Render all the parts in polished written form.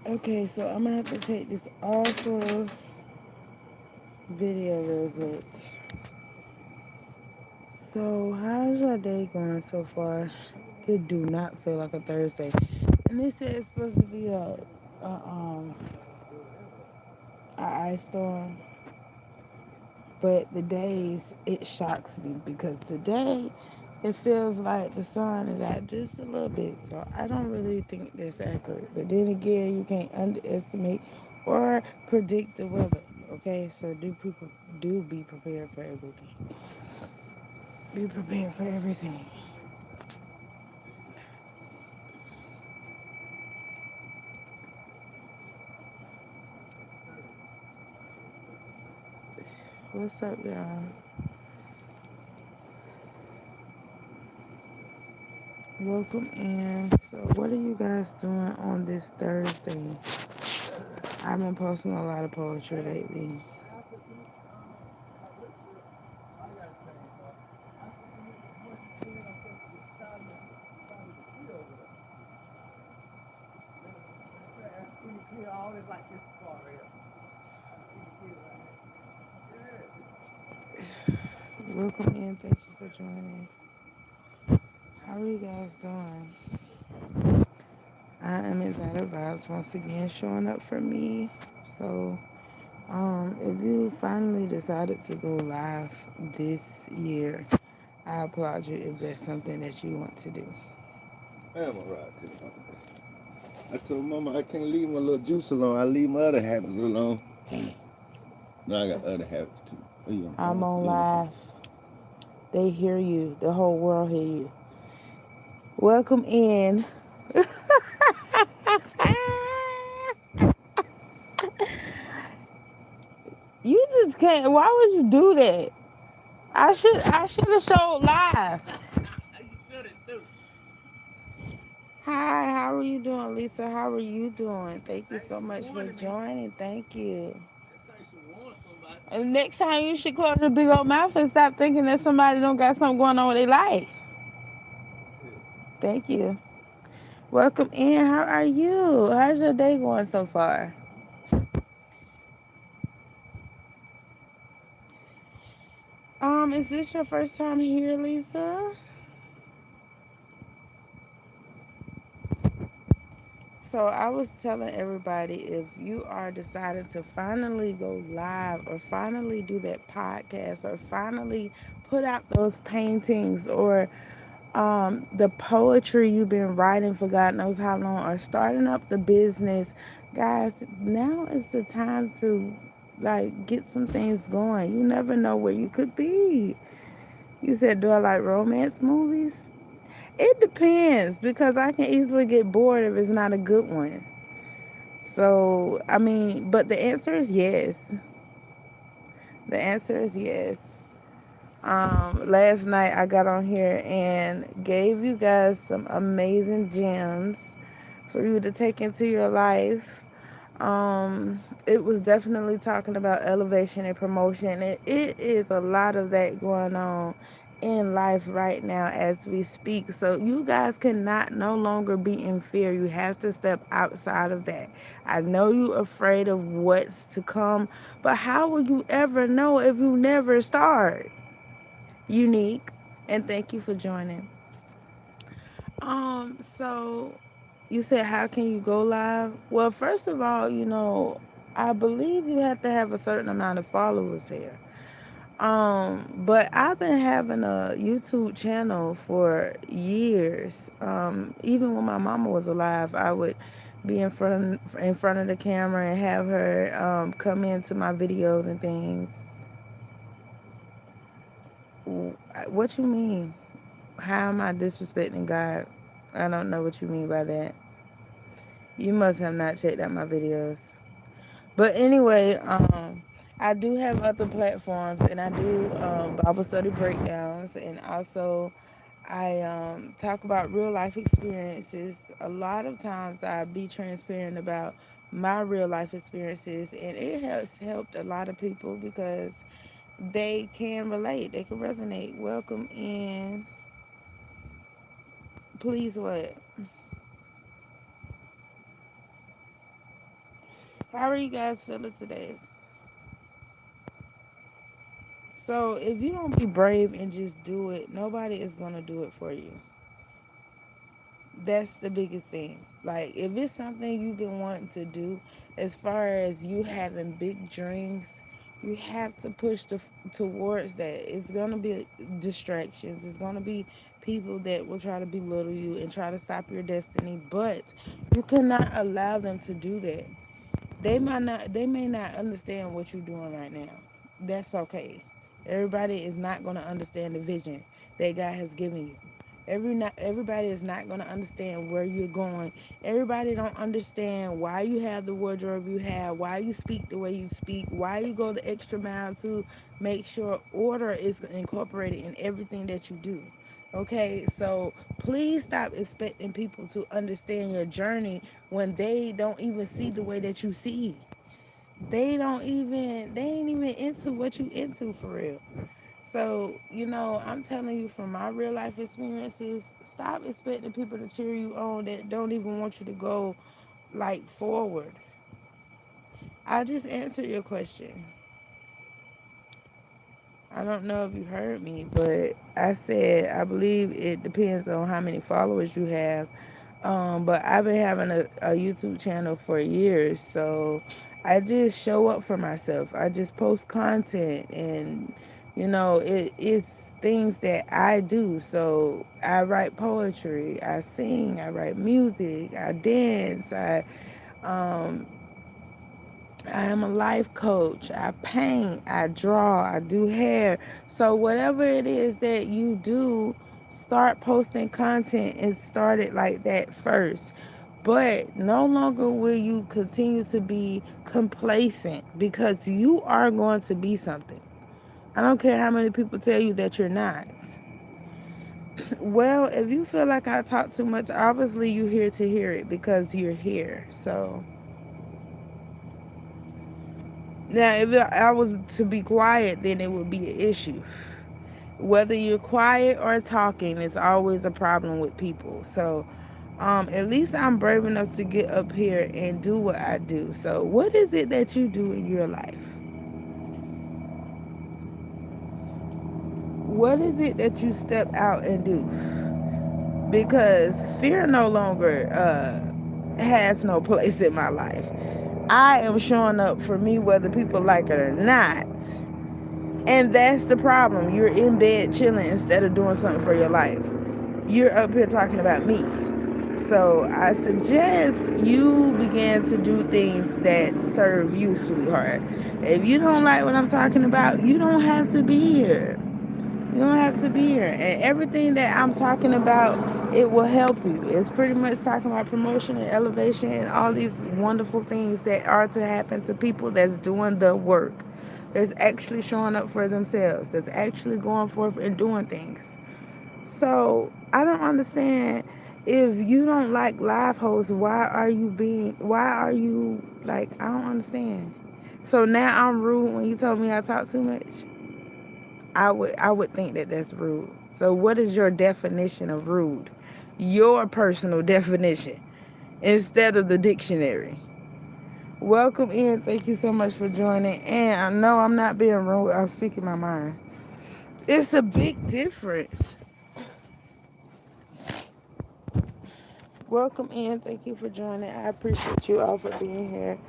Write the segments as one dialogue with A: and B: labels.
A: Okay, so I'm gonna have to take this off of video real quick. So, how's your day going so far? It do not feel like a Thursday. And they said it's supposed to be a ice storm, but the days it shocks me because today it feels like the sun is out just a little bit. So I don't really think that's accurate. But then again, you can't underestimate or predict the weather. Okay, so do be prepared for everything. Be prepared for everything. What's up, y'all? Welcome in. So, what are you guys doing on this Thursday? I've been posting a lot of poetry lately. Welcome in. Thank you for joining. How are you guys doing? I am Exotic Vibes once again showing up for me. So, if you finally decided to go live this year, I applaud you if that's something that you want to do.
B: I'm alright too. I told Mama I can't leave my little juice alone. I leave my other habits alone. No, I got other habits too. Are you on the
A: I'm
B: phone?
A: on
B: You on the phone?
A: live. They hear you. The whole world hear you. Welcome in. You just can't. Why would you do that? I should have showed live.
B: You should it too.
A: Hi, how are you doing, Lisa? How are you doing? Thank you
B: Thanks
A: so
B: for
A: much for
B: warning me.
A: joining. Thank you.
B: Next time you should warn somebody.
A: And next time you should close your big old mouth and stop thinking that somebody don't got something going on with their life.
B: Yeah.
A: Thank you. Welcome in. How are you? How's your day going so far? Is this your first time here, Lisa? So I was telling everybody if you are deciding to finally go live or finally do that podcast or finally put out those paintings or the poetry you've been writing for God knows how long or starting up the business, guys, now is the time to like get some things going. You never know where you could be. You said, do I like romance movies? It depends because I can easily get bored if it's not a good one. So, I mean, but the answer is yes. The answer is yes. Last night I got on here and gave you guys some amazing gems for you to take into your life. It was definitely talking about elevation and promotion. It is a lot of that going on in life right now as we speak. So you guys cannot no longer be in fear. You have to step outside of that. I know you're afraid of what's to come, but how will you ever know if you never start? Unique, and thank you for joining. So you said how can you go live? Well, first of all, I believe you have to have a certain amount of followers here. But I've been having a YouTube channel for years. Even when my mama was alive, I would be in front of the camera and have her come into my videos and things. What you mean? How am I disrespecting God? I don't know what you mean by that. You must have not checked out my videos. But anyway, I do have other platforms, and I do Bible study breakdowns, and also I talk about real life experiences. A lot of times I be transparent about my real life experiences, and it has helped a lot of people because they can relate, they can resonate. Welcome in. Please what? How are you guys feeling today? So, if you don't be brave and just do it, nobody is going to do it for you. That's the biggest thing. Like, if it's something you've been wanting to do, as far as you having big dreams, you have to push towards that. It's going to be distractions. It's going to be people that will try to belittle you and try to stop your destiny, but you cannot allow them to do that. They may not understand what you're doing right now. That's okay. Everybody is not going to understand the vision that God has given you. Everybody is not going to understand where you're going. Everybody don't understand why you have the wardrobe you have, why you speak the way you speak, why you go the extra mile to make sure order is incorporated in everything that you do. Okay, so please stop expecting people to understand your journey when they don't even see the way that you see. They ain't even into what you into for real. So, I'm telling you from my real life experiences, stop expecting people to cheer you on that don't even want you to go like forward. I just answered your question. I don't know if you heard me, but I said I believe it depends on how many followers you have. But I've been having a YouTube channel for years, so I just show up for myself. I just post content, and it's things that I do. So I write poetry, I sing, I write music, I dance, um, I am a life coach. I paint, I draw, I do hair. So whatever it is that you do, start posting content and start it like that first. But no longer will you continue to be complacent because you are going to be something. I don't care how many people tell you that you're not. Well, if you feel like I talk too much, obviously you're here to hear it because you're here. So now, if I was to be quiet, then it would be an issue. Whether you're quiet or talking, it's always a problem with people. So, at least I'm brave enough to get up here and do what I do. So, what is it that you do in your life? What is it that you step out and do? Because fear no longer has no place in my life. I am showing up for me whether people like it or not. And that's the problem. You're in bed chilling instead of doing something for your life. You're up here talking about me. So I suggest you begin to do things that serve you, sweetheart. If you don't like what I'm talking about, you don't have to be here. You don't have to be here. And everything that I'm talking about, it will help you. It's pretty much talking about promotion and elevation and all these wonderful things that are to happen to people that's doing the work. That's actually showing up for themselves. That's actually going forth and doing things. So I don't understand if you don't like live hosts, why are you like, I don't understand. So now I'm rude when you told me I talk too much. I would think that that's rude. So what is your definition of rude? Your personal definition instead of the dictionary. Welcome in. Thank you so much for joining. And I know I'm not being rude. I'm speaking my mind. It's a big difference. Welcome in. Thank you for joining. I appreciate you all for being here.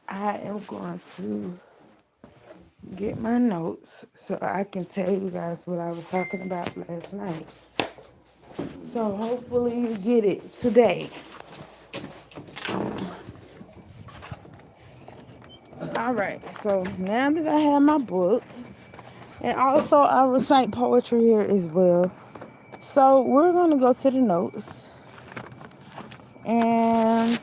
A: I am going to get my notes so I can tell you guys what I was talking about last night. So hopefully you get it today. All right. So now that I have my book, and also I recite poetry here as well. So we're going to go to the notes. And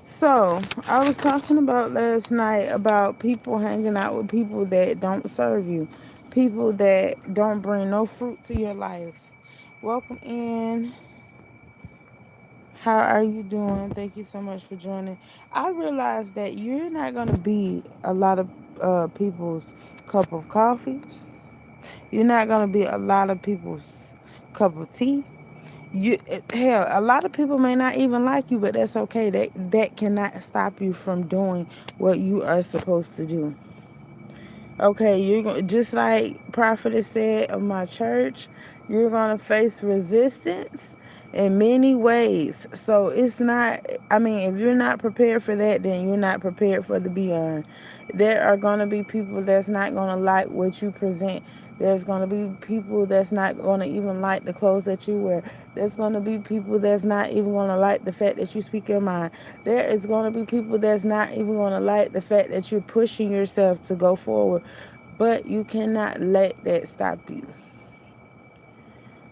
A: so I was talking about last night about people hanging out with people that don't serve you, people that don't bring no fruit to your life. Welcome in. How are you doing? Thank you so much for joining. I realize that you're not going to be a lot of people's cup of coffee. You're not going to be a lot of people's cup of tea. Hell, a lot of people may not even like you, but that's okay. That cannot stop you from doing what you are supposed to do. Okay, you're going just like prophetess said of my church, you're gonna face resistance in many ways. So it's not. I mean, if you're not prepared for that, then you're not prepared for the beyond. There are gonna be people that's not gonna like what you present. There's gonna be people that's not gonna even like the clothes that you wear. There's gonna be people that's not even gonna like the fact that you speak your mind. There is gonna be people that's not even gonna like the fact that you're pushing yourself to go forward, but you cannot let that stop you.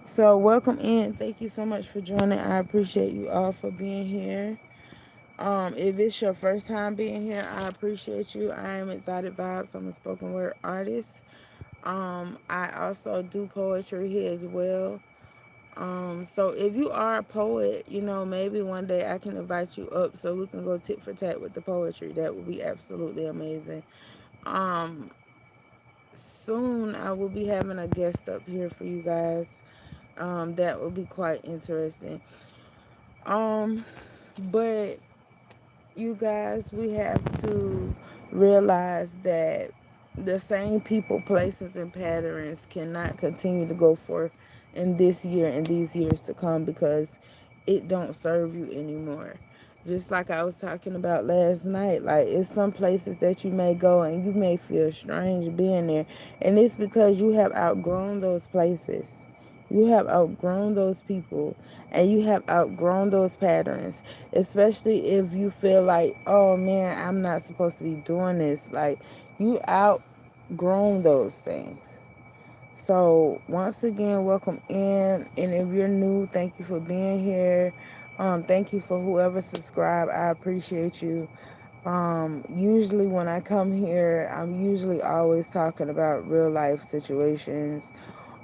A: So, welcome in. Thank you so much for joining. I appreciate you all for being here. If it's your first time being here, I appreciate you. I am Exotic Vibes. I'm a spoken word artist. I also do poetry here as well. So if you are a poet, maybe one day I can invite you up so we can go tit for tat with the poetry. That would be absolutely amazing. Um, Soon I will be having a guest up here for you guys. That will be quite interesting. Um, but you guys, we have to realize that the same people, places, and patterns cannot continue to go forth in this year and these years to come because it don't serve you anymore. Just like I was talking about last night, like it's some places that you may go and you may feel strange being there, and it's because you have outgrown those places. You have outgrown those people and you have outgrown those patterns, especially if you feel like, oh man, I'm not supposed to be doing this. Like, you outgrown those things. So, once again, welcome in. And if you're new, thank you for being here. Thank you for whoever subscribed. I appreciate you. Usually when I come here, I'm usually always talking about real life situations,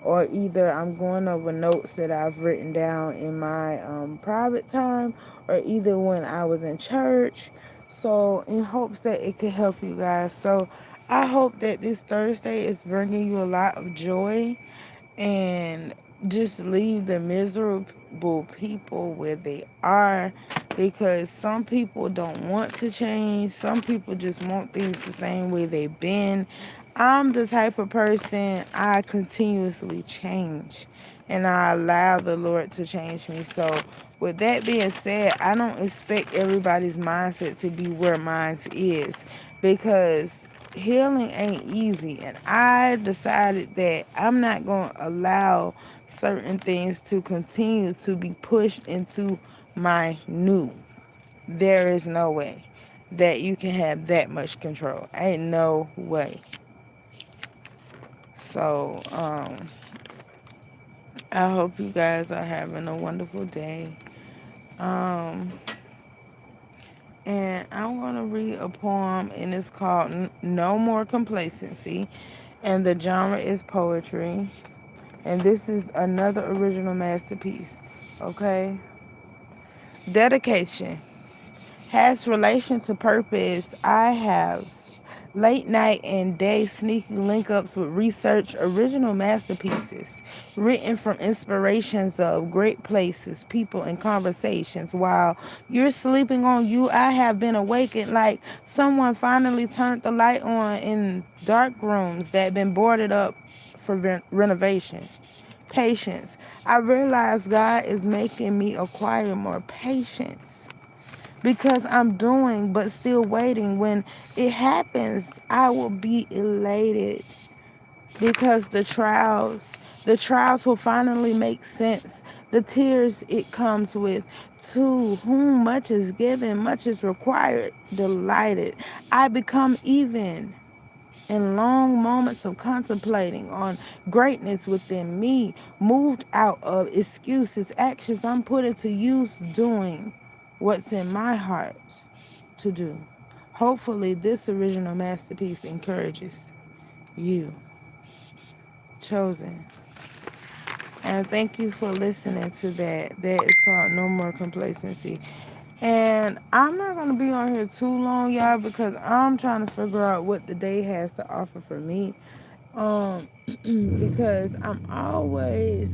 A: or either I'm going over notes that I've written down in my private time, or either when I was in church. So, in hopes that it could help you guys. So, I hope that this Thursday is bringing you a lot of joy, and just leave the miserable people where they are, because some people don't want to change. Some people just want things the same way they've been. I'm the type of person, I continuously change and I allow the Lord to change me. So, with that being said, I don't expect everybody's mindset to be where mine is, because healing ain't easy, and I decided that I'm not going to allow certain things to continue to be pushed into my new. There is no way that you can have that much control. Ain't no way. So, I hope you guys are having a wonderful day. Um, and I'm going to read a poem, and it's called No More Complacency, and the genre is poetry. And this is another original masterpiece. Okay? Dedication has relation to purpose. I have late night and day sneaky link ups with research, original masterpieces written from inspirations of great places, people, and conversations. While you're sleeping on you, I have been awakened like someone finally turned the light on in dark rooms that had been boarded up for renovation. Patience. I realize God is making me acquire more patience, because I'm doing but still waiting. When it happens, I will be elated, because the trials will finally make sense. The tears it comes with, to whom much is given, much is required. Delighted, I become even in long moments of contemplating on greatness within me, moved out of excuses, actions I'm putting to use, doing what's in my heart to do. Hopefully, this original masterpiece encourages you. Chosen. And thank you for listening to that. That is called No More Complacency. And I'm not going to be on here too long, y'all, because I'm trying to figure out what the day has to offer for me. Um, because I'm always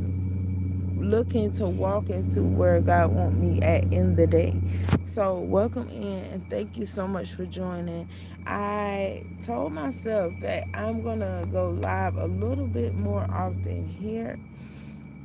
A: looking to walk into where God want me at in the day. So welcome in and thank you so much for joining. I told myself that I'm gonna go live a little bit more often here,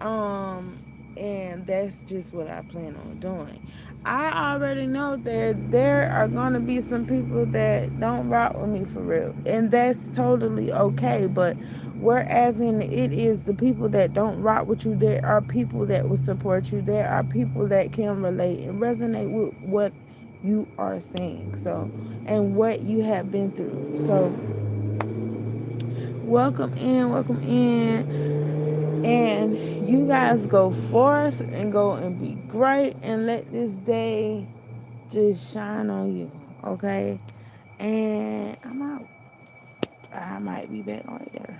A: um, and that's just what I plan on doing. I already know that there are gonna be some people that don't rock with me for real, and that's totally okay. But whereas in it is the people that don't rock with you, there are people that will support you. There are people that can relate and resonate with what you are saying. So, and what you have been through. So, welcome in. And you guys go forth and go and be great and let this day just shine on you. Okay? And I'm out. I might be back later.